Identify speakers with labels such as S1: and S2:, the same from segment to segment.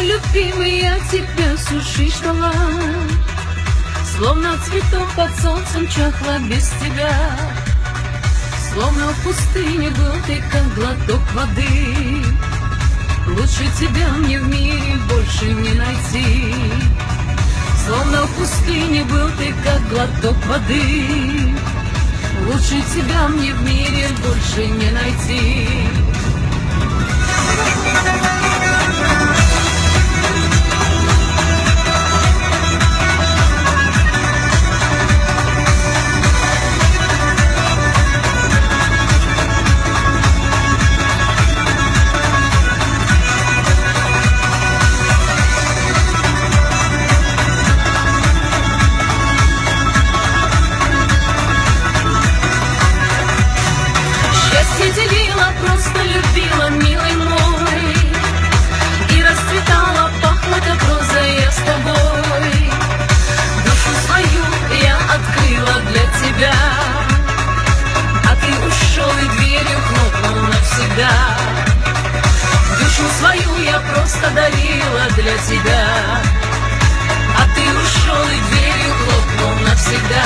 S1: мой любимый, я тебя всю жизнь ждала, словно цветок под солнцем чахла без тебя. Словно в пустыне был ты, как глоток воды. Лучше тебя мне в мире больше не найти. Словно в пустыне был ты, как глоток воды. Лучше тебя мне в мире больше не найти. Просто любила, милый мой, и расцветала, пахла как роза я с тобой. Душу свою я открыла для тебя, а ты ушел и дверью хлопнул навсегда. Душу свою я просто дарила для тебя, а ты ушел и дверью хлопнул навсегда.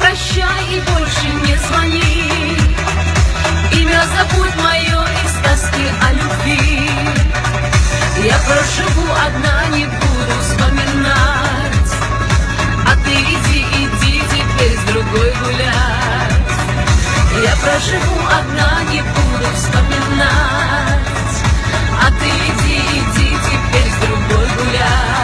S1: Прощай и больше не звони. Имя забудь мое из тоски о любви. Я проживу одна, не буду вспоминать. А ты иди теперь с другой гулять. Я проживу одна, не буду вспоминать. А ты иди теперь с другой гулять.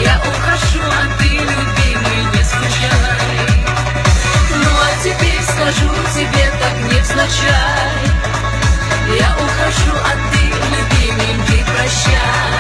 S1: Я ухожу, а ты, любимый, не скучай. Ну а теперь скажу тебе так невзначай. Я ухожу, а ты, любимый, не прощай.